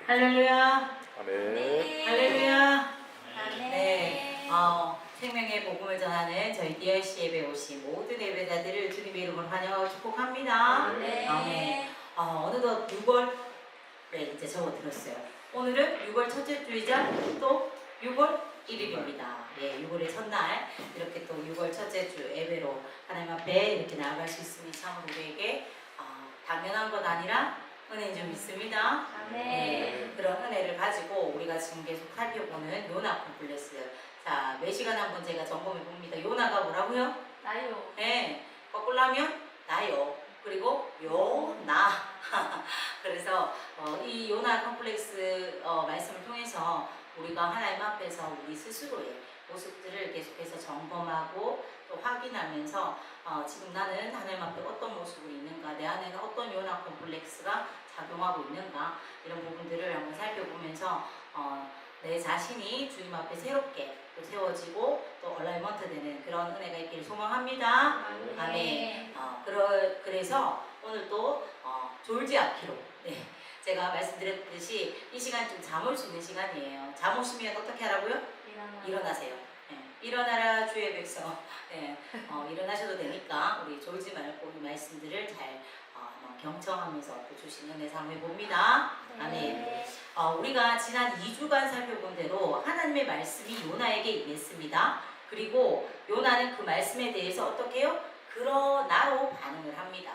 할렐루야. 아멘. 할렐루야. 아멘. 네. 생명의 복음을 전하는 저희 DRC 예배 오신 모든 예배자들을 주님의 이름으로 환영하고 축복합니다. 아멘. 아멘. 어느덧 6월에 이제 접어들었어요. 오늘은 6월 첫째 주이자 또 6월 1일입니다. 예, 6월의 첫날 이렇게 또 6월 첫째 주 예배로 하나님 앞에 이렇게 나아갈 수 있음이 참 우리에게 당연한 것 아니라 은혜인 줄 믿습니다. 아멘. 그런 은혜를 가지고 우리가 지금 계속 살펴보는 요나 콤플렉스. 자, 매 시간에 한 번 제가 점검해 봅니다. 요나가 뭐라고요? 나요. 네, 거꾸로 하면 나요. 그리고 요나. 그래서 이 요나 콤플렉스 말씀을 통해서 우리가 하나님 앞에서 우리 스스로의 모습들을 계속해서 점검하고 또 확인하면서 지금 나는 하나님 앞에 어떤 모습으로 있는가, 내 안에는 어떤 요나 콤플렉스가 작용하고 있는가, 이런 부분들을 한번 살펴보면서 내 자신이 주님 앞에 새롭게 또 세워지고 또 얼라이먼트 되는 그런 은혜가 있기를 소망합니다. 아멘. 그래서 오늘 또 졸지 않기로, 네, 제가 말씀드렸듯이 이 시간 좀 잠 올 수 있는 시간이에요. 잠 오시면 어떻게 하라고요? 일어나세요. 네, 일어나라 주의 백성. 네, 일어나셔도 되니까 우리 졸지 말고 이 말씀들을 잘 경청하면서 또 주신 은혜 사모해 봅니다. 아멘. 우리가 지난 2주간 살펴본 대로 하나님의 말씀이 요나에게 임했습니다. 그리고 요나는 그 말씀에 대해서 어떻게 해요? 그러나로 반응을 합니다.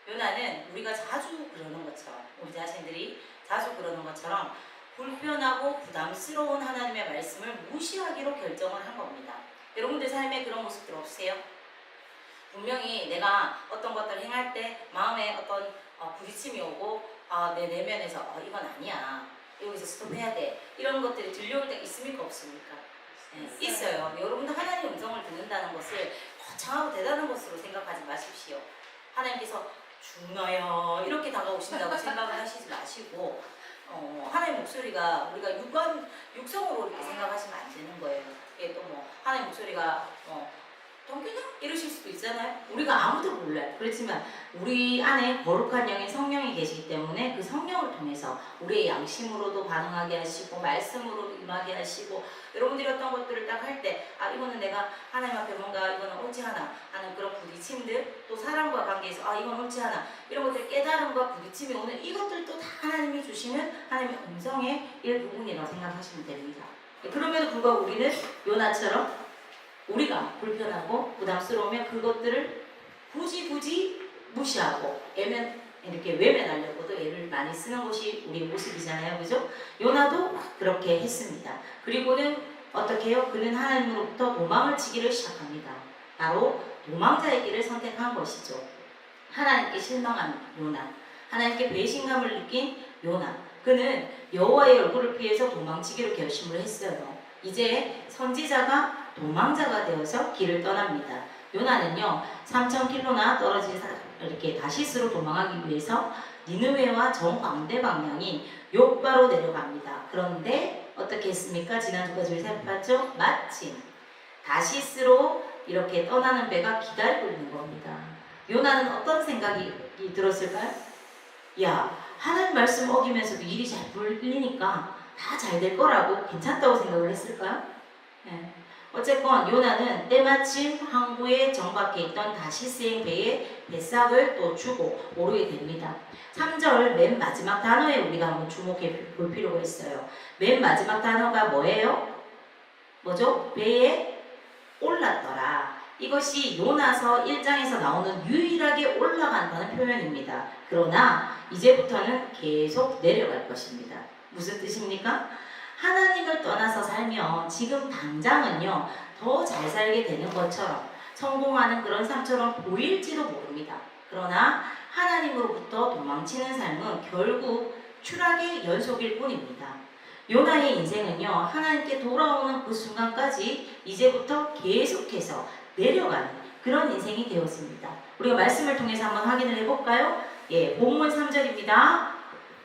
요나는 우리가 자주 그러는 것처럼, 우리 자신들이 자주 그러는 것처럼 불편하고 부담스러운 하나님의 말씀을 무시하기로 결정을 한 겁니다. 여러분들 삶에 그런 모습들 없으세요? 분명히 내가 어떤 것들을 행할 때 마음에 어떤 부딪힘이 오고 내 내면에서 이건 아니야, 여기서 스톱해야 돼, 이런 것들이 들려올 때 있습니까 없습니까? 네, 있어요. 여러분들 하나님의 음성을 듣는다는 것을 거창하고 대단한 것으로 생각하지 마십시오. 하나님께서 주나요 이렇게 다가오신다고 생각을 하시지 마시고 하나님 목소리가 우리가 육성으로 이렇게 생각하시면 안 되는 거예요. 이게 또 하나님 목소리가 동기냐? 이러실 수도 있잖아요. 우리가 아무도 몰라요. 그렇지만 우리 안에 거룩한 영인 성령이 계시기 때문에 그 성령을 통해서 우리의 양심으로도 반응하게 하시고 말씀으로도 임하게 하시고, 여러분들이 어떤 것들을 딱 할 때 이거는 내가 하나님 앞에 뭔가 이거는 옳지 않아 하는 그런 부딪힘들, 또 사람과 관계에서 이건 옳지 않아, 이런 것들 깨달음과 부딪힘이 오는 이것들도 다 하나님이 주시는 하나님의 음성의 일부분이라고 생각하시면 됩니다. 그럼에도 불구하고 우리는 요나처럼 우리가 불편하고 부담스러우면 그것들을 굳이 무시하고 이렇게 외면하려고도 애를 많이 쓰는 것이 우리의 모습이잖아요. 그죠? 요나도 그렇게 했습니다. 그리고는 어떻게 해요? 그는 하나님으로부터 도망을 치기를 시작합니다. 바로 도망자의 길을 선택한 것이죠. 하나님께 실망한 요나, 하나님께 배신감을 느낀 요나, 그는 여호와의 얼굴을 피해서 도망치기로 결심을 했어요. 이제 선지자가 도망자가 되어서 길을 떠납니다. 요나는요, 3,000km나 떨어진 이렇게 다시스로 도망하기 위해서 니느웨와 정반대 방향인 욥바로 내려갑니다. 그런데 어떻게 했습니까? 지난주까지 우리 살펴봤죠? 마침 다시스로 이렇게 떠나는 배가 기다리고 있는 겁니다. 요나는 어떤 생각이 들었을까요? 야, 하나님 말씀 어기면서도 일이 잘 풀리니까 다 잘 될 거라고 괜찮다고 생각을 했을까요? 네. 어쨌건 요나는 때마침 항구에 정박해 있던 다시스행 배의 배삭을 또 주고 오르게 됩니다. 3절 맨 마지막 단어에 우리가 한번 주목해 볼 필요가 있어요. 맨 마지막 단어가 뭐예요? 뭐죠? 배에 올랐더라. 이것이 요나서 1장에서 나오는 유일하게 올라간다는 표현입니다. 그러나 이제부터는 계속 내려갈 것입니다. 무슨 뜻입니까? 하나님을 떠나서 살면 지금 당장은요, 더 잘 살게 되는 것처럼, 성공하는 그런 삶처럼 보일지도 모릅니다. 그러나 하나님으로부터 도망치는 삶은 결국 추락의 연속일 뿐입니다. 요나의 인생은요, 하나님께 돌아오는 그 순간까지 이제부터 계속해서 내려가는 그런 인생이 되었습니다. 우리가 말씀을 통해서 한번 확인을 해볼까요? 예, 본문 3절입니다.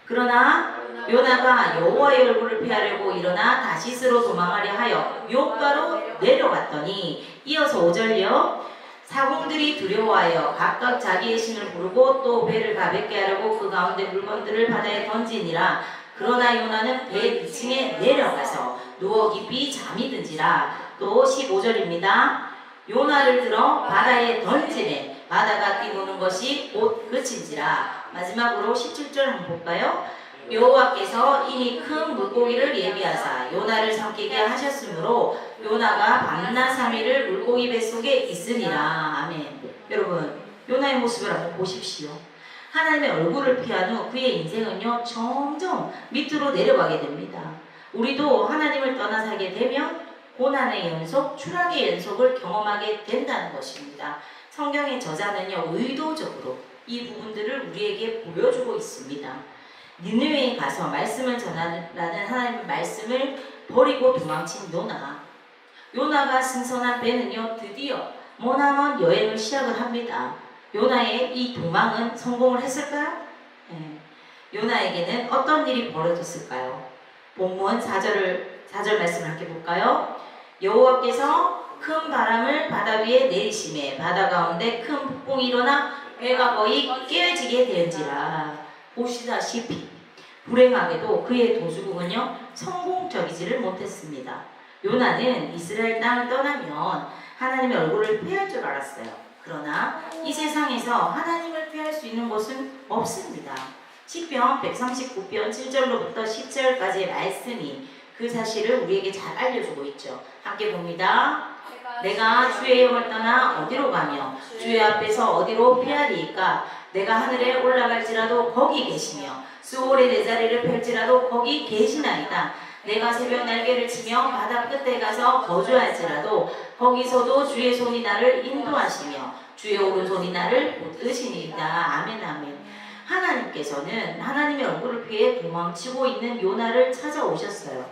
그러나 요나가 여호와의 얼굴을 피하려고 일어나 다시스로 도망하려 하여 욥바로 내려갔더니, 이어서 5절이요. 사공들이 두려워하여 각각 자기의 신을 부르고 또 배를 가볍게 하려고 그 가운데 물건들을 바다에 던지니라. 그러나 요나는 배 위층에 내려가서 누워 깊이 잠이 든지라. 또 15절입니다. 요나를 들어 바다에 던지매 바다가 뛰노는 것이 곧 그친지라. 마지막으로 17절 한번 볼까요? 여호와께서 이미 큰 물고기를 예비하사 요나를 삼키게 하셨으므로 요나가 밤낮 3일을 물고기 뱃속에 있으니라. 아멘. 여러분, 요나의 모습을 한번 보십시오. 하나님의 얼굴을 피한 후 그의 인생은요 점점 밑으로 내려가게 됩니다. 우리도 하나님을 떠나 살게 되면 고난의 연속, 추락의 연속을 경험하게 된다는 것입니다. 성경의 저자는요 의도적으로 이 부분들을 우리에게 보여주고 있습니다. 니느웨에 가서 말씀을 전하라는 하나님의 말씀을 버리고 도망친 요나. 요나가 승선한 배는요 드디어 머나먼 여행을 시작을 합니다. 요나의 이 도망은 성공을 했을까요? 네. 요나에게는 어떤 일이 벌어졌을까요? 본문 4절 말씀을 함께 볼까요? 여호와께서 큰 바람을 바다 위에 내리심에 바다 가운데 큰 폭풍이 일어나 배가 거의 깨어지게 되었지라. 보시다시피 불행하게도 그의 도주국은요 성공적이지를 못했습니다. 요나는 이스라엘 땅을 떠나면 하나님의 얼굴을 피할 줄 알았어요. 그러나 이 세상에서 하나님을 피할 수 있는 곳은 없습니다. 시편 139편 7절로부터 10절까지의 말씀이 그 사실을 우리에게 잘 알려주고 있죠. 함께 봅니다. 내가 주의 영을 떠나 어디로 가며 주의 앞에서 어디로 피하리이까? 내가 하늘에 올라갈지라도 거기 계시며 수월의 내 자리를 펼지라도 거기 계시나이다. 내가 새벽 날개를 치며 바다 끝에 가서 거주할지라도 거기서도 주의 손이 나를 인도하시며 주의 오른손이 나를 붙드시니이다. 아멘 아멘. 하나님께서는 하나님의 얼굴을 피해 도망치고 있는 요나를 찾아오셨어요.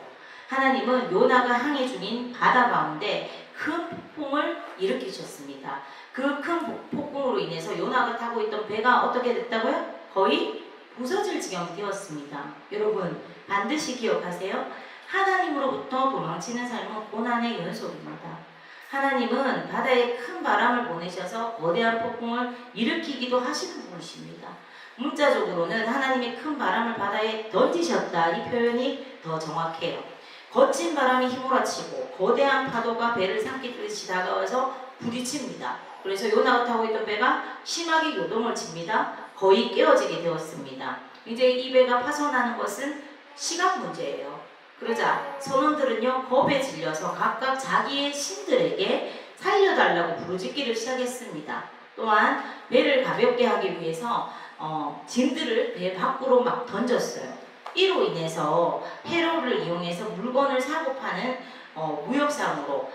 하나님은 요나가 항해 중인 바다 가운데 큰 폭풍을 일으키셨습니다. 그 큰 폭풍으로 인해서 요나가 타고 있던 배가 어떻게 됐다고요? 거의 부서질 지경이 되었습니다. 여러분 반드시 기억하세요. 하나님으로부터 도망치는 삶은 고난의 연속입니다. 하나님은 바다에 큰 바람을 보내셔서 거대한 폭풍을 일으키기도 하시는 분이십니다. 문자적으로는 하나님이 큰 바람을 바다에 던지셨다, 이 표현이 더 정확해요. 거친 바람이 휘몰아치고 거대한 파도가 배를 삼키듯이 다가와서 부딪힙니다. 그래서 요나가 타고 있던 배가 심하게 요동을 칩니다. 거의 깨어지게 되었습니다. 이제 이 배가 파손하는 것은 시간 문제예요. 그러자 선원들은요 겁에 질려서 각각 자기의 신들에게 살려달라고 부르짖기를 시작했습니다. 또한 배를 가볍게 하기 위해서 짐들을 배 밖으로 막 던졌어요. 이로 인해서 회로를 이용해서 물건을 사고 파는 무역상으로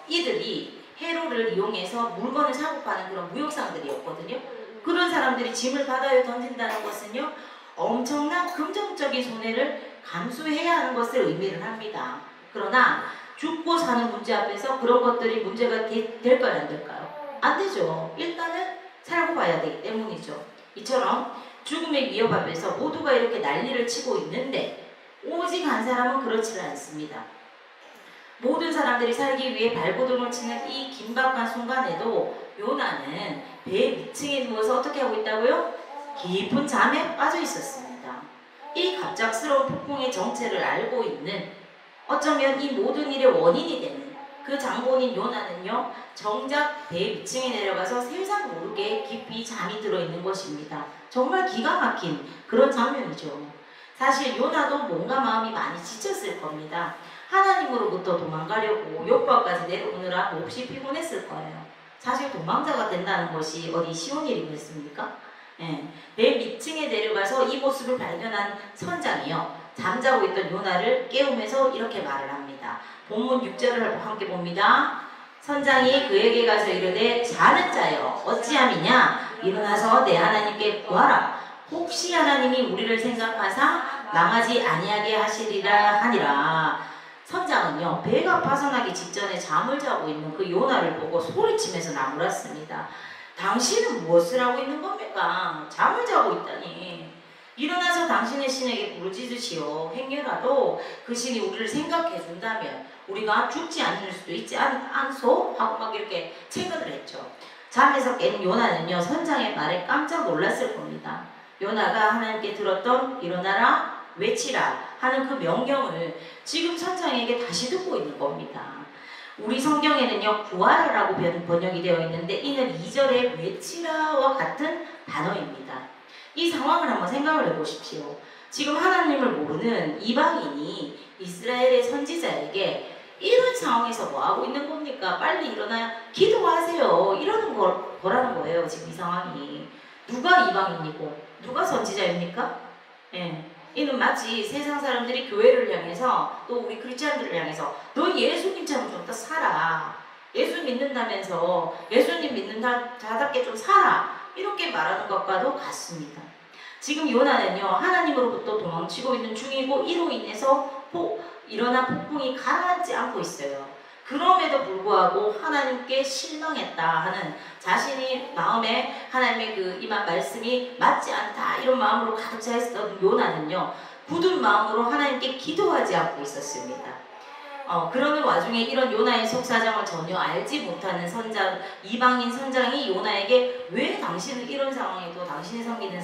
이들이 회로를 이용해서 물건을 사고 파는 그런 무역상들이었거든요. 그런 사람들이 짐을 바다에 던진다는 것은요 엄청난 금전적인 손해를 감수해야 하는 것을 의미를 합니다. 그러나 죽고 사는 문제 앞에서 그런 것들이 문제가 될까요? 안 될까요? 안 되죠. 일단은 살고 봐야 되기 때문이죠. 이처럼 죽음의 위협 앞에서 모두가 이렇게 난리를 치고 있는데 오직 한 사람은 그렇지 않습니다. 모든 사람들이 살기 위해 발버둥을 치는 이 긴박한 순간에도 요나는 배 위층에 누워서 어떻게 하고 있다고요? 깊은 잠에 빠져 있었습니다. 이 갑작스러운 폭풍의 정체를 알고 있는, 어쩌면 이 모든 일의 원인이 되는 그 장본인 요나는요 정작 배 위층에 내려가서 세상 모르게 깊이 잠이 들어있는 것입니다. 정말 기가 막힌 그런 장면이죠. 사실 요나도 뭔가 마음이 많이 지쳤을 겁니다. 하나님으로부터 도망가려고 욕박까지 내려오느라 몹시 피곤했을 거예요. 사실 도망자가 된다는 것이 어디 쉬운 일이겠습니까? 예. 배 위층에 내려가서 이 모습을 발견한 선장이요 잠자고 있던 요나를 깨우면서 이렇게 말을 합니다. 본문 6절을 함께 봅니다. 선장이 그에게 가서 이르되 자는 자여 어찌함이냐 일어나서 내 하나님께 구하라. 혹시 하나님이 우리를 생각하사 망하지 아니하게 하시리라 하니라. 선장은요 배가 파손하기 직전에 잠을 자고 있는 그 요나를 보고 소리치면서 나무랐습니다. 당신은 무엇을 하고 있는 겁니까? 잠을 자고 있다니. 일어나서 당신의 신에게 부르짖으시오. 행여라도 그 신이 우리를 생각해 준다면 우리가 죽지 않을 수도 있지 않소? 하고 막 이렇게 체근을 했죠. 잠에서 깬 요나는요 선장의 말에 깜짝 놀랐을 겁니다. 요나가 하나님께 들었던 일어나라 외치라 하는 그 명령을 지금 선장에게 다시 듣고 있는 겁니다. 우리 성경에는요 구하라라고 번역이 되어 있는데 이는 2절의 외치라와 같은 단어입니다. 이 상황을 한번 생각을 해보십시오. 지금 하나님을 모르는 이방인이 이스라엘의 선지자에게 이런 상황에서 뭐 하고 있는 겁니까? 빨리 일어나 기도하세요. 이러는 거라는 거예요. 지금 이 상황이. 누가 이방인이고 누가 선지자입니까? 예. 이는 마치 세상 사람들이 교회를 향해서 또 우리 크리스찬들을 향해서 너 예수님처럼 좀 더 살아. 예수 믿는다면서 예수님 믿는 자답게 좀 살아. 이렇게 말하는 것과도 같습니다. 지금 요나는요 하나님으로부터 도망치고 있는 중이고 이로 인해서 일어난 폭풍이 가라앉지 않고 있어요. 그럼에도 불구하고 하나님께 실망했다 하는 자신이 마음에 하나님의 그 임한 말씀이 맞지 않다 이런 마음으로 가득 차 있었던 요나는요 굳은 마음으로 하나님께 기도하지 않고 있었습니다. 그러는 와중에 이런 요나의 속사정을 전혀 알지 못하는 이방인 선장이 요나에게 왜 당신은 이런 상황에도 당신이 섬기는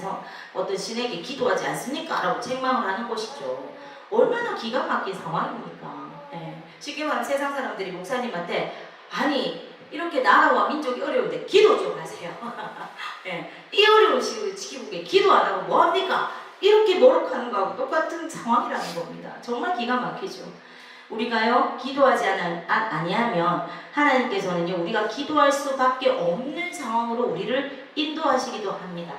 어떤 신에게 기도하지 않습니까? 라고 책망을 하는 것이죠. 얼마나 기가 막힌 상황입니까? 예. 쉽게 말하면 세상 사람들이 목사님한테 아니 이렇게 나라와 민족이 어려운데 기도 좀 하세요. 예. 이 어려운 시기국에 기도 안 하고 뭐합니까? 이렇게 모욕하는 거하고 똑같은 상황이라는 겁니다. 정말 기가 막히죠. 우리가요 기도하지 아니하면 하나님께서는요 우리가 기도할 수밖에 없는 상황으로 우리를 인도하시기도 합니다.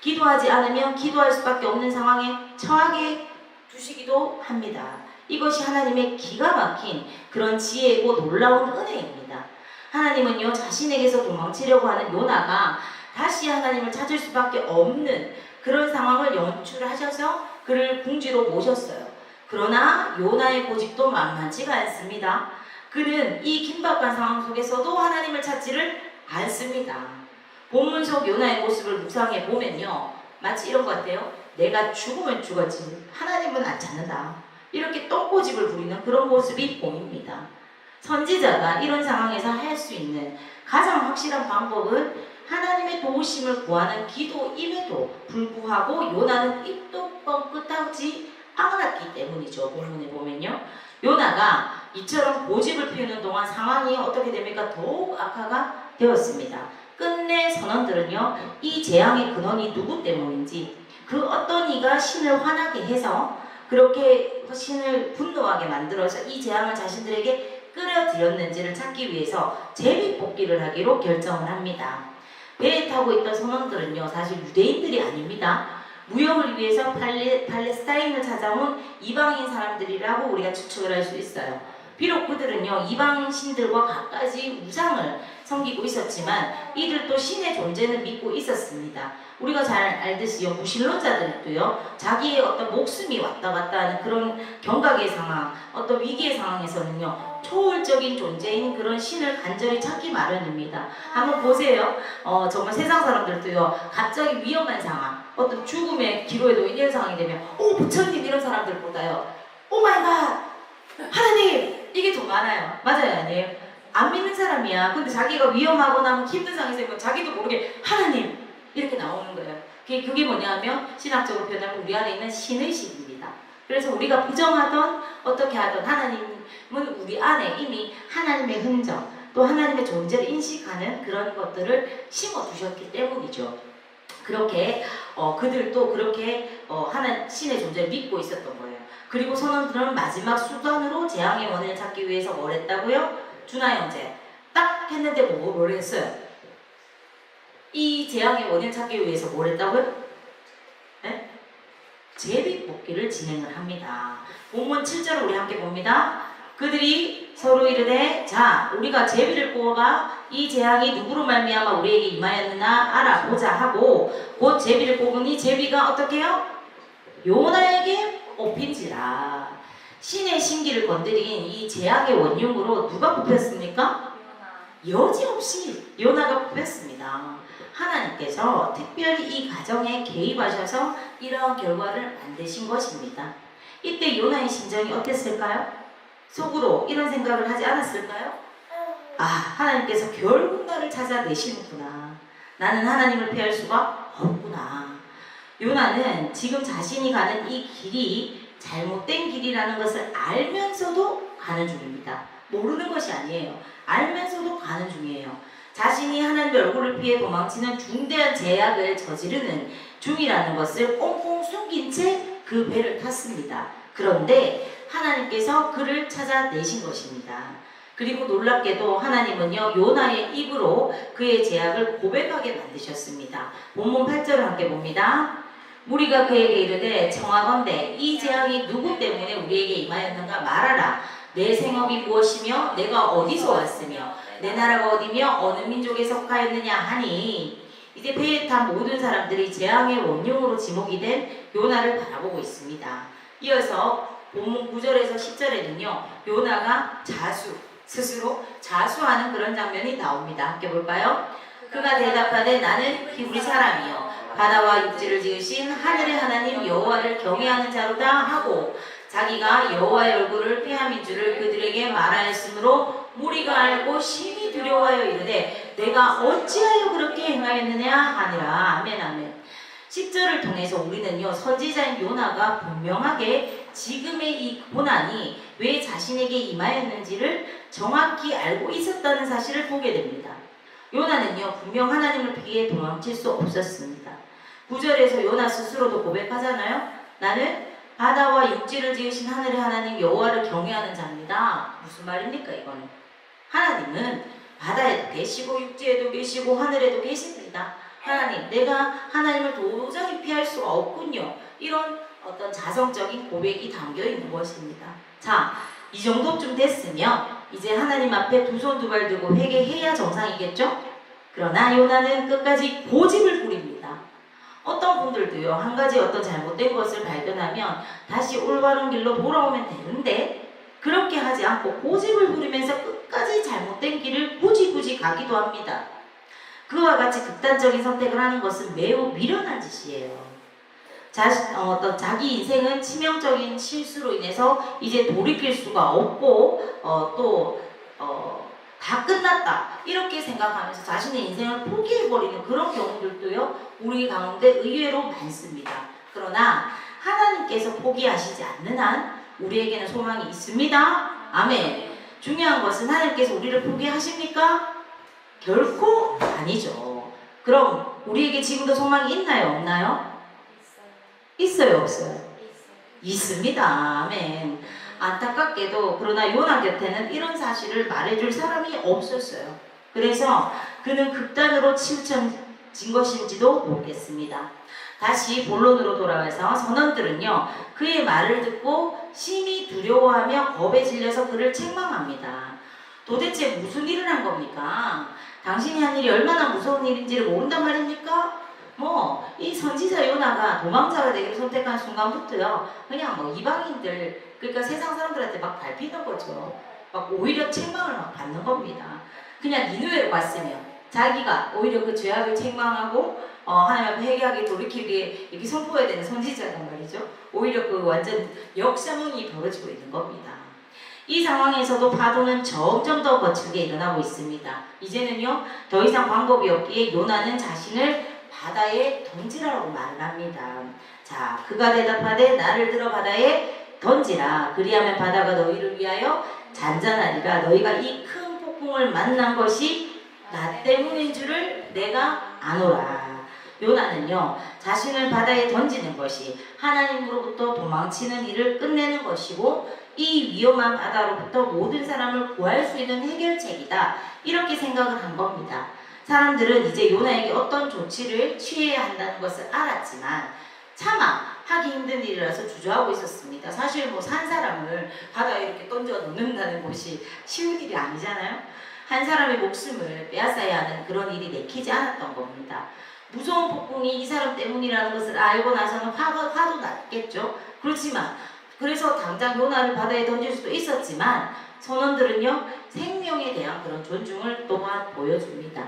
기도하지 않으면 기도할 수밖에 없는 상황에 처하게 두시기도 합니다. 이것이 하나님의 기가 막힌 그런 지혜이고 놀라운 은혜입니다. 하나님은요 자신에게서 도망치려고 하는 요나가 다시 하나님을 찾을 수밖에 없는 그런 상황을 연출하셔서 그를 궁지로 모셨어요. 그러나 요나의 고집도 만만치가 않습니다. 그는 이 긴박한 상황 속에서도 하나님을 찾지를 않습니다. 본문 속 요나의 모습을 묵상해 보면요 마치 이런 것 같아요. 내가 죽으면 죽었지 하나님은 안 찾는다. 이렇게 똥고집을 부리는 그런 모습이 보입니다. 선지자가 이런 상황에서 할 수 있는 가장 확실한 방법은 하나님의 도우심을 구하는 기도임에도 불구하고 요나는 입도 뻥끗하지 않았기 때문이죠. 본문에 보면요 요나가 이처럼 고집을 피우는 동안 상황이 어떻게 됩니까? 더욱 악화가 되었습니다. 끝내 선원들은요 이 재앙의 근원이 누구 때문인지 그 어떤 이가 신을 화나게 해서 그렇게 신을 분노하게 만들어서 이 재앙을 자신들에게 끌어들였는지를 찾기 위해서 제비뽑기를 하기로 결정을 합니다. 배에 타고 있던 선원들은요 사실 유대인들이 아닙니다. 무역을 위해서 팔레스타인을 찾아온 이방인 사람들이라고 우리가 추측을 할 수 있어요. 비록 그들은요 이방 신들과 갖가지 우상을 섬기고 있었지만 이들도 신의 존재는 믿고 있었습니다. 우리가 잘 알듯이요 무신론자들도요 자기의 어떤 목숨이 왔다 갔다 하는 그런 경각의 상황, 어떤 위기의 상황에서는요 초월적인 존재인 그런 신을 간절히 찾기 마련입니다. 한번 보세요. 정말 세상 사람들도요 갑자기 위험한 상황, 어떤 죽음의 기로에 놓인 이런 상황이 되면 부처님 이런 사람들보다요 오마이갓 하나님 이게 더 많아요. 맞아요 아니에요? 안 믿는 사람이야. 근데 자기가 위험하거나 힘든 상황에서 있고 자기도 모르게 하나님 이렇게 나오는 거예요. 그게 뭐냐면 신학적으로 표현하면 우리 안에 있는 신의식입니다. 그래서 우리가 부정하던 어떻게 하던 하나님은 우리 안에 이미 하나님의 흔적 또 하나님의 존재를 인식하는 그런 것들을 심어두셨기 때문이죠. 그렇게 그들도 그렇게 신의 존재를 믿고 있었던 거예요. 그리고 선원들은 마지막 수단으로 재앙의 원인을 찾기 위해서 뭘 했다고요? 준하 형제 딱 했는데 뭘 했어요? 이 재앙의 원인을 찾기 위해서 뭘 했다고요? 네? 제비뽑기를 진행을 합니다. 본문 7절을 우리 함께 봅니다. 그들이 서로 이르되 자 우리가 제비를 뽑아 이 재앙이 누구로 말미암아 우리에게 임하였느냐 알아보자 하고 곧 제비를 뽑으니 제비가 어떻게 해요? 요나에게 뽑힌지라. 신의 신기를 건드린 이 재앙의 원흉으로 누가 뽑혔습니까? 여지없이 요나가 뽑혔습니다. 하나님께서 특별히 이 가정에 개입하셔서 이러한 결과를 만드신 것입니다. 이때 요나의 심정이 어땠을까요? 속으로 이런 생각을 하지 않았을까요? 하나님께서 결국 나를 찾아내시는구나. 나는 하나님을 피할 수가 없구나. 요나는 지금 자신이 가는 이 길이 잘못된 길이라는 것을 알면서도 가는 중입니다. 모르는 것이 아니에요. 알면서도 가는 중이에요. 자신이 하나님의 얼굴을 피해 도망치는 중대한 제약을 저지르는 중이라는 것을 꽁꽁 숨긴 채 그 배를 탔습니다. 그런데 하나님께서 그를 찾아내신 것입니다. 그리고 놀랍게도 하나님은요, 요나의 입으로 그의 제약을 고백하게 만드셨습니다. 본문 8절을 함께 봅니다. 무리가 그에게 이르되 청하건대 이 재앙이 누구 때문에 우리에게 임하였는가 말하라. 내 생업이 무엇이며 내가 어디서 왔으며 내 나라가 어디며 어느 민족에 속하였느냐 하니, 이제 배에 탄 모든 사람들이 재앙의 원흉으로 지목이 된 요나를 바라보고 있습니다. 이어서 본문 9절에서 10절에는요, 요나가 스스로 자수하는 그런 장면이 나옵니다. 함께 볼까요? 그가 대답하되 나는 히브리 사람이요 바다와 육지를 지으신 하늘의 하나님 여호와를 경외하는 자로다 하고, 자기가 여호와의 얼굴을 피함인 줄을 그들에게 말하였으므로 무리가 알고 심히 두려워하여 이르되 내가 어찌하여 그렇게 행하였느냐 하니라. 아멘 아멘. 10절을 통해서 우리는요, 선지자인 요나가 분명하게 지금의 이 고난이 왜 자신에게 임하였는지를 정확히 알고 있었다는 사실을 보게 됩니다. 요나는요, 분명 하나님을 피해 도망칠 수 없었습니다. 9절에서 요나 스스로도 고백하잖아요. 나는 바다와 육지를 지으신 하늘의 하나님 여호와를 경외하는 자입니다. 무슨 말입니까 이거는? 하나님은 바다에도 계시고 육지에도 계시고 하늘에도 계십니다. 하나님, 내가 하나님을 도저히 피할 수가 없군요. 이런 어떤 자성적인 고백이 담겨 있는 것입니다. 자, 이 정도쯤 됐으면 이제 하나님 앞에 두 손 두 발 들고 회개해야 정상이겠죠? 그러나 요나는 끝까지 고집을 부립니다. 어떤 분들도요, 한 가지 어떤 잘못된 것을 발견하면 다시 올바른 길로 돌아오면 되는데, 그렇게 하지 않고 고집을 부리면서 끝까지 잘못된 길을 굳이 가기도 합니다. 그와 같이 극단적인 선택을 하는 것은 매우 미련한 짓이에요. 어떤 자기 인생은 치명적인 실수로 인해서 이제 돌이킬 수가 없고 다 끝났다 이렇게 생각하면서 자신의 인생을 포기해버리는 그런 경우들도요, 우리 가운데 의외로 많습니다. 그러나 하나님께서 포기하시지 않는 한 우리에게는 소망이 있습니다. 아멘. 중요한 것은 하나님께서 우리를 포기하십니까? 결코 아니죠. 그럼 우리에게 지금도 소망이 있나요? 없나요? 있어요, 없어요? 있습니다. 아멘. 안타깝게도 그러나 요나 곁에는 이런 사실을 말해줄 사람이 없었어요. 그래서 그는 극단으로 치우쳐진 것인지도 모르겠습니다. 다시 본론으로 돌아와서 선원들은요, 그의 말을 듣고 심히 두려워하며 겁에 질려서 그를 책망합니다. 도대체 무슨 일을 한 겁니까? 당신이 한 일이 얼마나 무서운 일인지를 모른단 말입니까? 이 선지자 요나가 도망자가 되기를 선택한 순간부터요, 그냥 이방인들, 그러니까 세상 사람들한테 막 밟히는 거죠. 막 오히려 책망을 막 받는 겁니다. 그냥 니느웨로 갔으면 자기가 오히려 그 죄악을 책망하고 하나님 앞에 회개하게 돌이키게 이렇게 선포해야 되는 선지자란 말이죠. 오히려 그 완전 역사문이 벌어지고 있는 겁니다. 이 상황에서도 파도는 점점 더 거칠게 일어나고 있습니다. 이제는요, 더 이상 방법이 없기에 요나는 자신을 바다에 던지라고 말을 합니다. 자, 그가 대답하되 나를 들어 바다에 던지라. 그리하면 바다가 너희를 위하여 잔잔하리라. 너희가 이 큰 폭풍을 만난 것이 나 때문인 줄을 내가 아노라. 요나는요, 자신을 바다에 던지는 것이 하나님으로부터 도망치는 일을 끝내는 것이고, 이 위험한 바다로부터 모든 사람을 구할 수 있는 해결책이다, 이렇게 생각을 한 겁니다. 사람들은 이제 요나에게 어떤 조치를 취해야 한다는 것을 알았지만 차마 하기 힘든 일이라서 주저하고 있었습니다. 사실 산 사람을 바다에 이렇게 던져 놓는다는 것이 쉬운 일이 아니잖아요. 한 사람의 목숨을 빼앗아야 하는 그런 일이 내키지 않았던 겁니다. 무서운 폭풍이 이 사람 때문이라는 것을 알고 나서는 화도 났겠죠. 그렇지만 그래서 당장 요나를 바다에 던질 수도 있었지만 선원들은요, 생명에 대한 그런 존중을 또한 보여줍니다.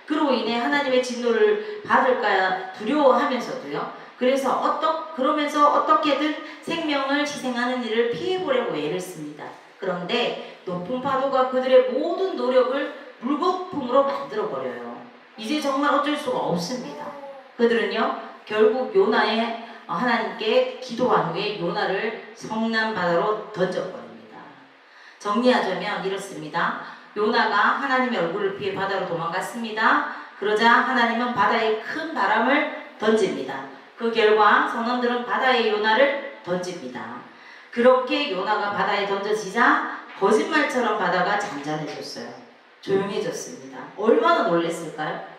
그로 인해 하나님의 진노를 받을까 두려워하면서도요, 그러면서 어떻게든 생명을 희생하는 일을 피해보려고 애를 씁니다. 그런데 높은 파도가 그들의 모든 노력을 물거품으로 만들어버려요. 이제 정말 어쩔 수가 없습니다. 그들은요, 결국 요나의 하나님께 기도한 후에 요나를 성난 바다로 던져버립니다. 정리하자면 이렇습니다. 요나가 하나님의 얼굴을 피해 바다로 도망갔습니다. 그러자 하나님은 바다에 큰 바람을 던집니다. 그 결과 선원들은 바다에 요나를 던집니다. 그렇게 요나가 바다에 던져지자 거짓말처럼 바다가 잔잔해졌어요. 조용해졌습니다. 얼마나 놀랐을까요?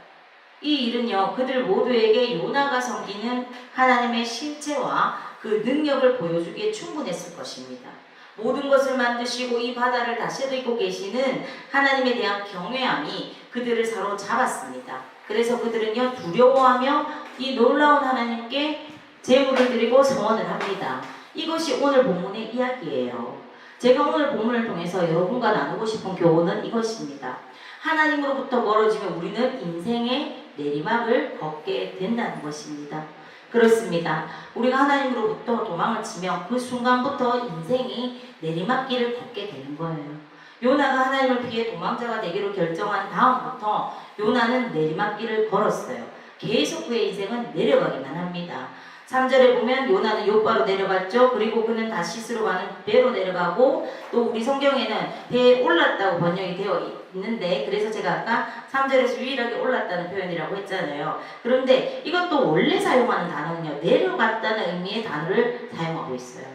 이 일은요, 그들 모두에게 요나가 섬기는 하나님의 실체와 그 능력을 보여주기에 충분했을 것입니다. 모든 것을 만드시고 이 바다를 다스리고 계시는 하나님에 대한 경외함이 그들을 사로잡았습니다. 그래서 그들은요, 두려워하며 이 놀라운 하나님께 제물을 드리고 성원을 합니다. 이것이 오늘 본문의 이야기예요. 제가 오늘 본문을 통해서 여러분과 나누고 싶은 교훈은 이것입니다. 하나님으로부터 멀어지면 우리는 인생의 내리막을 걷게 된다는 것입니다. 그렇습니다. 우리가 하나님으로부터 도망을 치면 그 순간부터 인생이 내리막길을 걷게 되는 거예요. 요나가 하나님을 피해 도망자가 되기로 결정한 다음부터 요나는 내리막길을 걸었어요. 계속 그의 인생은 내려가기만 합니다. 3절에 보면 요나는 욥바로 내려갔죠. 그리고 그는 다시스로 가는 배로 내려가고, 또 우리 성경에는 배에 올랐다고 번역이 되어 있는데, 그래서 제가 아까 3절에서 유일하게 올랐다는 표현이라고 했잖아요. 그런데 이것도 원래 사용하는 단어는요, 내려갔다는 의미의 단어를 사용하고 있어요.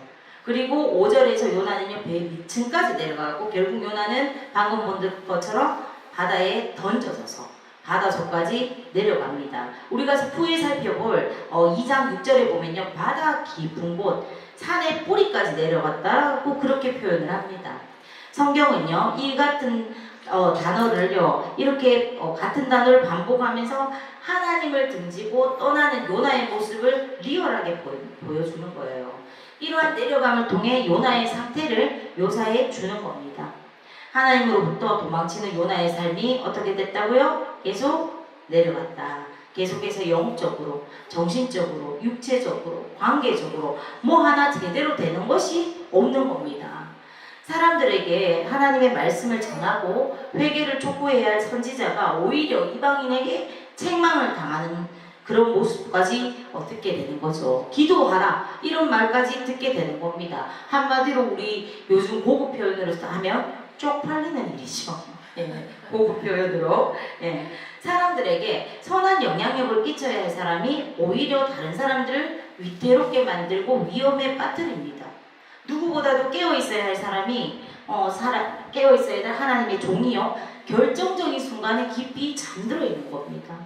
그리고 5절에서 요나는요, 배 위층까지 내려가고, 결국 요나는 방금 본 것처럼 바다에 던져져서 바다속까지 내려갑니다. 우리가 후에 살펴볼 2장 6절에 보면요, 바다 깊은 곳, 산의 뿌리까지 내려갔다고 그렇게 표현을 합니다. 성경은요, 이 같은 단어를요, 이렇게 같은 단어를 반복하면서 하나님을 등지고 떠나는 요나의 모습을 리얼하게 보여주는 거예요. 이러한 내려감을 통해 요나의 상태를 묘사해 주는 겁니다. 하나님으로부터 도망치는 요나의 삶이 어떻게 됐다고요? 계속 내려갔다. 계속해서 영적으로, 정신적으로, 육체적으로, 관계적으로 뭐 하나 제대로 되는 것이 없는 겁니다. 사람들에게 하나님의 말씀을 전하고 회개를 촉구해야 할 선지자가 오히려 이방인에게 책망을 당하는 그런 모습까지 듣게 되는 거죠. 기도하라 이런 말까지 듣게 되는 겁니다. 한마디로 우리 요즘 고급 표현으로 하면 쪽팔리는 일이죠. 예, 고급 표현으로. 예. 사람들에게 선한 영향력을 끼쳐야 할 사람이 오히려 다른 사람들을 위태롭게 만들고 위험에 빠뜨립니다. 누구보다도 깨어있어야 할 사람이 깨어있어야 할 하나님의 종이요, 결정적인 순간에 깊이 잠들어 있는 겁니다.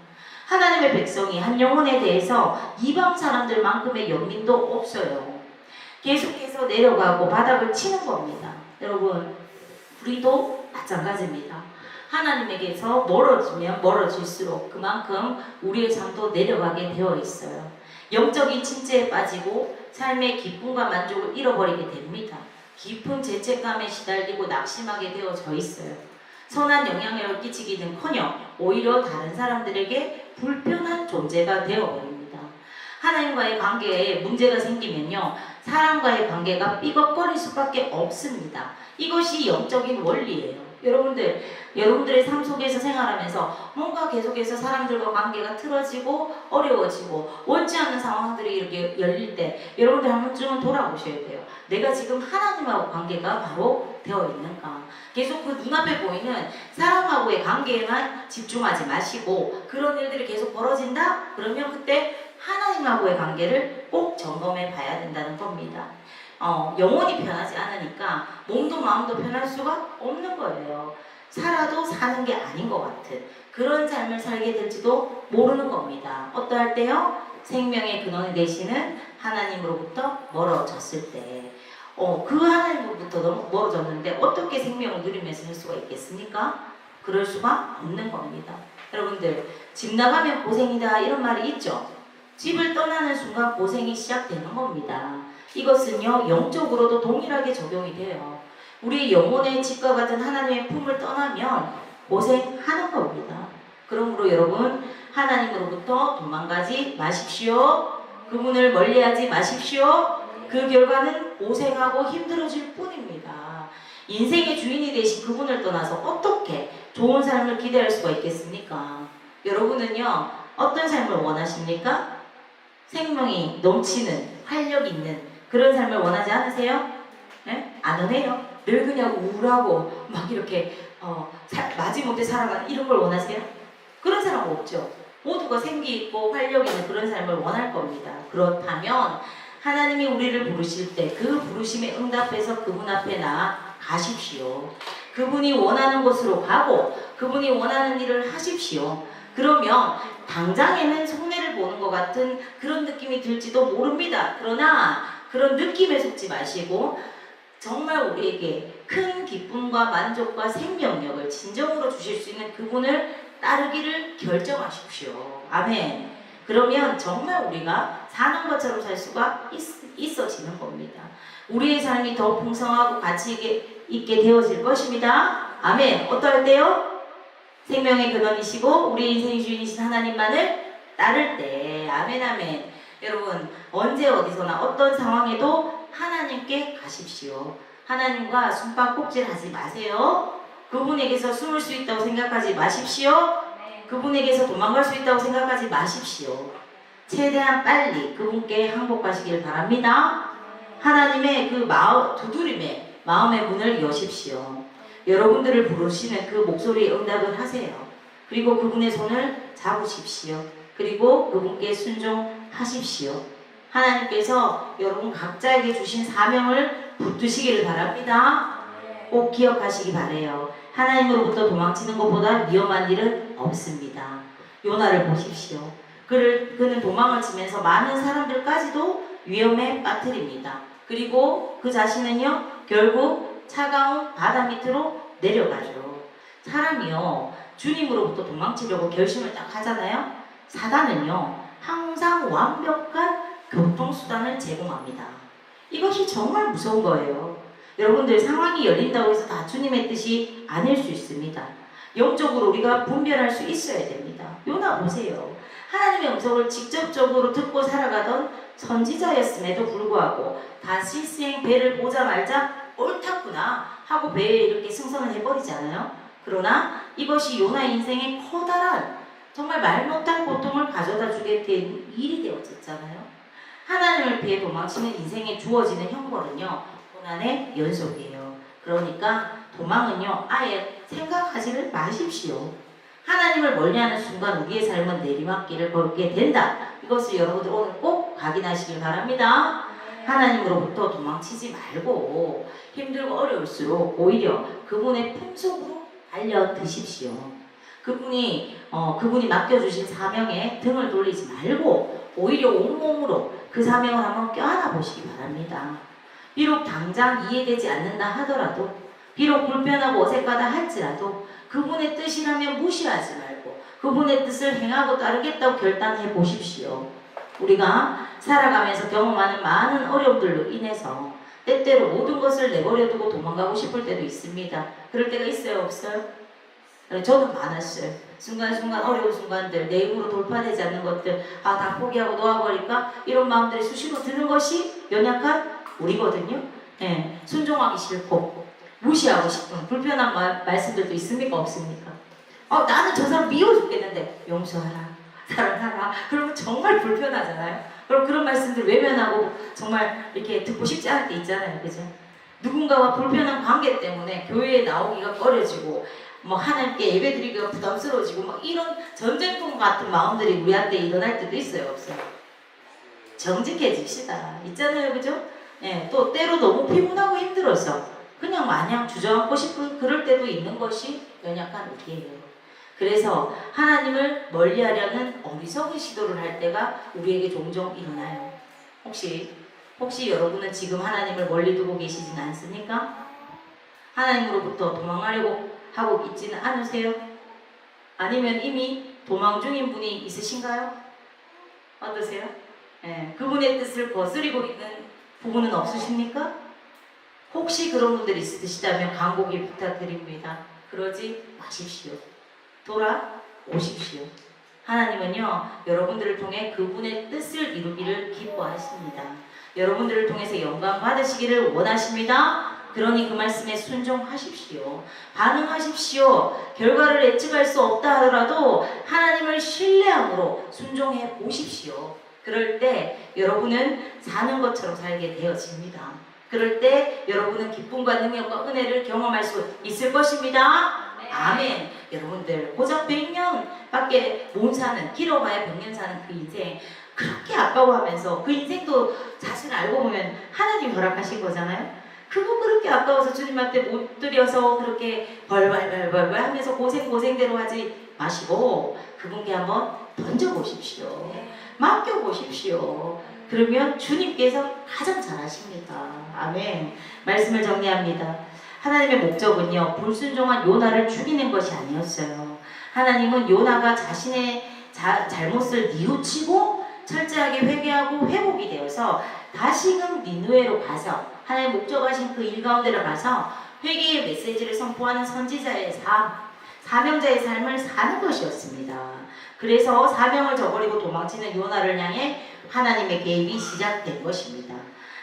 하나님의 백성이 한 영혼에 대해서 이방 사람들만큼의 연민도 없어요. 계속해서 내려가고 바닥을 치는 겁니다. 여러분, 우리도 마찬가지입니다. 하나님에게서 멀어지면 멀어질수록 그만큼 우리의 삶도 내려가게 되어 있어요. 영적인 침체에 빠지고 삶의 기쁨과 만족을 잃어버리게 됩니다. 깊은 죄책감에 시달리고 낙심하게 되어져 있어요. 선한 영향력을 끼치기는커녕 오히려 다른 사람들에게 불편한 존재가 되어버립니다. 하나님과의 관계에 문제가 생기면요, 사람과의 관계가 삐걱거릴 수밖에 없습니다. 이것이 영적인 원리예요. 여러분들의 삶 속에서 생활하면서 뭔가 계속해서 사람들과 관계가 틀어지고 어려워지고 원치 않는 상황들이 이렇게 열릴 때 여러분들 한 번쯤은 돌아보셔야 돼요. 내가 지금 하나님하고 관계가 바로 되어 있는가? 계속 그 눈앞에 보이는 사람하고의 관계에만 집중하지 마시고, 그런 일들이 계속 벌어진다? 그러면 그때 하나님하고의 관계를 꼭 점검해 봐야 된다는 겁니다. 영혼이 편하지 않으니까 몸도 마음도 편할 수가 없는 거예요. 살아도 사는 게 아닌 것 같은 그런 삶을 살게 될지도 모르는 겁니다. 어떠할 때요? 생명의 근원이 되시는 하나님으로부터 멀어졌을 때. 그 하나님으로부터 너무 멀어졌는데 어떻게 생명을 누리면서 살 수가 있겠습니까? 그럴 수가 없는 겁니다. 여러분들, 집 나가면 고생이다 이런 말이 있죠? 집을 떠나는 순간 고생이 시작되는 겁니다. 이것은요, 영적으로도 동일하게 적용이 돼요. 우리 영혼의 집과 같은 하나님의 품을 떠나면 고생하는 겁니다. 그러므로 여러분, 하나님으로부터 도망가지 마십시오. 그분을 멀리하지 마십시오. 그 결과는 고생하고 힘들어질 뿐입니다. 인생의 주인이 되신 그분을 떠나서 어떻게 좋은 삶을 기대할 수가 있겠습니까? 여러분은요, 어떤 삶을 원하십니까? 생명이 넘치는 활력 있는 그런 삶을 원하지 않으세요? 네? 안 원해요? 늘 그냥 우울하고 막 이렇게 마지못해 살아가는 이런 걸 원하세요? 그런 사람 없죠. 모두가 생기 있고 활력 있는 그런 삶을 원할 겁니다. 그렇다면 하나님이 우리를 부르실 때 그 부르심에 응답해서 그분 앞에 나아가십시오. 그분이 원하는 곳으로 가고 그분이 원하는 일을 하십시오. 그러면 당장에는 손해를 보는 것 같은 그런 느낌이 들지도 모릅니다. 그러나 그런 느낌에 속지 마시고 정말 우리에게 큰 기쁨과 만족과 생명력을 진정으로 주실 수 있는 그분을 따르기를 결정하십시오. 아멘. 그러면 정말 우리가 사는 것처럼 살 수가 있어지는 겁니다. 우리의 삶이 더 풍성하고 가치 있게 되어질 것입니다. 아멘. 어떨 때요? 생명의 근원이시고 우리 인생의 주인이신 하나님만을 따를 때. 아멘 아멘. 여러분 언제 어디서나 어떤 상황에도 하나님께 가십시오. 하나님과 숨바꼭질 하지 마세요. 그분에게서 숨을 수 있다고 생각하지 마십시오. 그분에게서 도망갈 수 있다고 생각하지 마십시오. 최대한 빨리 그분께 항복하시길 바랍니다. 하나님의 그 두드림에 마음의 문을 여십시오. 여러분들을 부르시는 그 목소리에 응답을 하세요. 그리고 그분의 손을 잡으십시오. 그리고 그분께 순종하십시오. 하나님께서 여러분 각자에게 주신 사명을 붙드시기를 바랍니다. 꼭 기억하시기 바래요. 하나님으로부터 도망치는 것보다 위험한 일은 없습니다. 요나를 보십시오. 그는 도망을 치면서 많은 사람들까지도 위험에 빠뜨립니다. 그리고 그 자신은요 결국 차가운 바다 밑으로 내려가죠. 사람이요 주님으로부터 도망치려고 결심을 딱 하잖아요. 사단은요 항상 완벽한 교통수단을 제공합니다. 이것이 정말 무서운 거예요. 여러분들 상황이 열린다고 해서 다 주님의 뜻이 아닐 수 있습니다. 영적으로 우리가 분별할 수 있어야 됩니다. 요나 보세요. 하나님의 음성을 직접적으로 듣고 살아가던 선지자였음에도 불구하고 다시 수행 배를 보자마자 옳았구나 하고 배에 이렇게 승선을 해버리잖아요. 그러나 이것이 요나의 인생에 커다란 정말 말 못할 고통을 가져다 주게 된 일이 되어졌잖아요. 하나님을 피해 도망치는 인생에 주어지는 형벌은요 고난의 연속이에요. 그러니까 도망은요 아예 생각하지를 마십시오. 하나님을 멀리하는 순간 우리의 삶은 내리막길을 걸게 된다. 이것을 여러분들 오늘 꼭 각인하시길 바랍니다. 하나님으로부터 도망치지 말고 힘들고 어려울수록 오히려 그분의 품속으로 달려드십시오. 그분이 맡겨주신 사명에 등을 돌리지 말고 오히려 온몸으로 그 사명을 한번 껴안아 보시기 바랍니다. 비록 당장 이해되지 않는다 하더라도 비록 불편하고 어색하다 할지라도 그분의 뜻이라면 무시하지 말고 그분의 뜻을 행하고 따르겠다고 결단해 보십시오. 우리가 살아가면서 경험하는 많은 어려움들로 인해서 때때로 모든 것을 내버려두고 도망가고 싶을 때도 있습니다. 그럴 때가 있어요? 없어요? 저는 많았어요. 순간순간 어려운 순간들, 내 힘으로 돌파되지 않는 것들, 다 포기하고 놓아버릴까? 이런 마음들이 수시로 드는 것이 연약한 우리거든요. 네, 순종하기 싫고 무시하고 싶은 불편한 말씀들도 있습니까? 없습니까? 나는 저 사람 미워 죽겠는데 용서하라, 사랑하라. 그러면 정말 불편하잖아요. 그럼 그런 말씀들 외면하고 정말 이렇게 듣고 싶지 않을 때 있잖아요. 그죠? 누군가와 불편한 관계 때문에 교회에 나오기가 꺼려지고 하나님께 예배드리기가 부담스러워지고 이런 전쟁통 같은 마음들이 우리한테 일어날 때도 있어요. 없어요? 정직해집시다. 있잖아요. 그죠? 예, 또 때로 너무 피곤하고 힘들어서 그냥 마냥 주저앉고 싶은 그럴 때도 있는 것이 연약한 우리예요. 그래서 하나님을 멀리하려는 어리석은 시도를 할 때가 우리에게 종종 일어나요. 혹시 여러분은 지금 하나님을 멀리 두고 계시진 않습니까? 하나님으로부터 도망가려고 하고 있지는 않으세요? 아니면 이미 도망 중인 분이 있으신가요? 어떠세요? 예, 그분의 뜻을 거스리고 있는 부분은 없으십니까? 혹시 그런 분들이 있으시다면 간곡히 부탁드립니다. 그러지 마십시오. 돌아오십시오. 하나님은요 여러분들을 통해 그분의 뜻을 이루기를 기뻐하십니다. 여러분들을 통해서 영광 받으시기를 원하십니다. 그러니 그 말씀에 순종하십시오. 반응하십시오. 결과를 예측할 수 없다 하더라도 하나님을 신뢰함으로 순종해 보십시오. 그럴 때 여러분은 사는 것처럼 살게 되어집니다. 그럴 때 여러분은 기쁨과 능력과 은혜를 경험할 수 있을 것입니다. 아멘. 여러분들 고작 100년밖에 못 사는, 길어봐야 100년 사는 그 인생 그렇게 아까워하면서 그 인생도 자신을 알고 보면 하나님 허락하신 거잖아요. 그거 그렇게 아까워서 주님한테 못 드려서 그렇게 벌벌벌벌 하면서 고생대로 하지 마시고 그분께 한번 던져보십시오. 맡겨보십시오. 그러면 주님께서 가장 잘하십니다. 아멘. 말씀을 정리합니다. 하나님의 목적은요, 불순종한 요나를 죽이는 것이 아니었어요. 하나님은 요나가 자신의 잘못을 뉘우치고 철저하게 회개하고 회복이 되어서 다시금 니느웨로 가서 하나님 목적하신 그 일 가운데로 가서 회개의 메시지를 선포하는 선지자의 삶, 사명자의 삶을 사는 것이었습니다. 그래서 사명을 저버리고 도망치는 요나를 향해 하나님의 개입이 시작된 것입니다.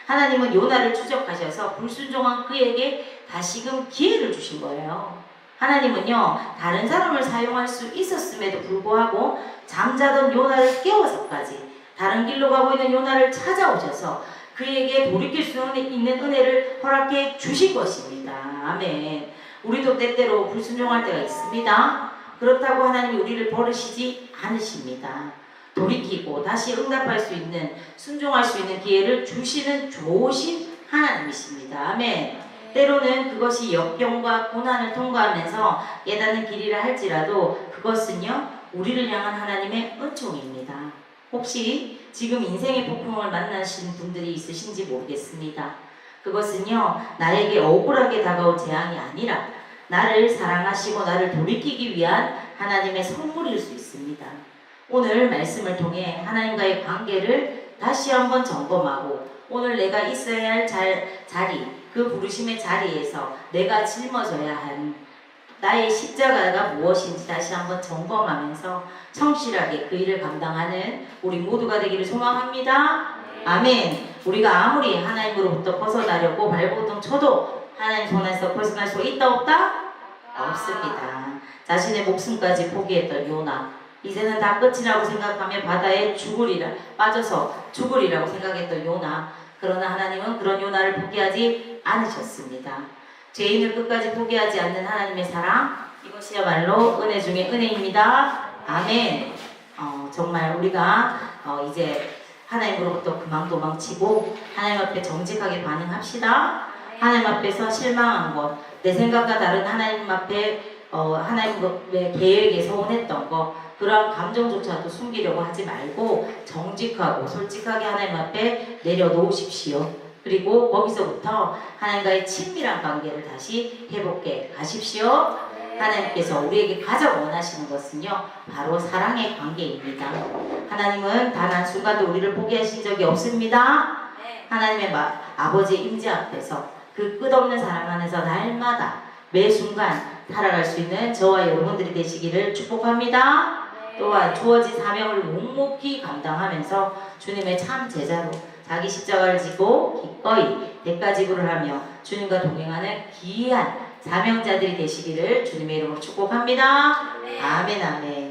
하나님은 요나를 추적하셔서 불순종한 그에게 다시금 기회를 주신 거예요. 하나님은요, 다른 사람을 사용할 수 있었음에도 불구하고 잠자던 요나를 깨워서까지 다른 길로 가고 있는 요나를 찾아오셔서 그에게 돌이킬 수 있는 은혜를 허락해 주신 것입니다. 아멘. 우리도 때때로 불순종할 때가 있습니다. 그렇다고 하나님이 우리를 버리시지 않으십니다. 돌이키고 다시 응답할 수 있는, 순종할 수 있는 기회를 주시는 좋으신 하나님이십니다. 아멘. 때로는 그것이 역경과 고난을 통과하면서 깨닫는 길이라 할지라도 그것은요, 우리를 향한 하나님의 은총입니다. 혹시 지금 인생의 폭풍을 만나신 분들이 있으신지 모르겠습니다. 그것은요, 나에게 억울하게 다가온 재앙이 아니라 나를 사랑하시고 나를 돌이키기 위한 하나님의 선물일 수 있습니다. 오늘 말씀을 통해 하나님과의 관계를 다시 한번 점검하고 오늘 내가 있어야 할 자리, 그 부르심의 자리에서 내가 짊어져야 한 나의 십자가가 무엇인지 다시 한번 점검하면서 성실하게 그 일을 감당하는 우리 모두가 되기를 소망합니다. 아멘. 우리가 아무리 하나님으로부터 벗어나려고 발버둥 쳐도 하나님 손에서 벗어날 수 있다 없다? 없습니다. 자신의 목숨까지 포기했던 요나, 이제는 다 끝이라고 생각하며 바다에 빠져서 죽으리라고 생각했던 요나, 그러나 하나님은 그런 요나를 포기하지 않으셨습니다. 죄인을 끝까지 포기하지 않는 하나님의 사랑, 이것이야말로 은혜 중에 은혜입니다. 아멘. 정말 우리가 이제 하나님으로부터 그만 도망치고 하나님 앞에 정직하게 반응합시다. 하나님 앞에서 실망한 것, 내 생각과 다른 하나님 앞에 하나님의 계획에 서운했던 것, 그러한 감정조차도 숨기려고 하지 말고 정직하고 솔직하게 하나님 앞에 내려놓으십시오. 그리고 거기서부터 하나님과의 친밀한 관계를 다시 회복해 가십시오. 하나님께서 우리에게 가장 원하시는 것은요, 바로 사랑의 관계입니다. 하나님은 단 한순간도 우리를 포기하신 적이 없습니다. 하나님의 아버지의 임재 앞에서 그 끝없는 사랑 안에서 날마다 매 순간 살아갈 수 있는 저와 여러분들이 되시기를 축복합니다. 또한 주어진 사명을 묵묵히 감당하면서 주님의 참 제자로 자기 십자가를 지고 기꺼이 대가지불을 하며 주님과 동행하는 귀한 사명자들이 되시기를 주님의 이름으로 축복합니다. 아멘, 아멘.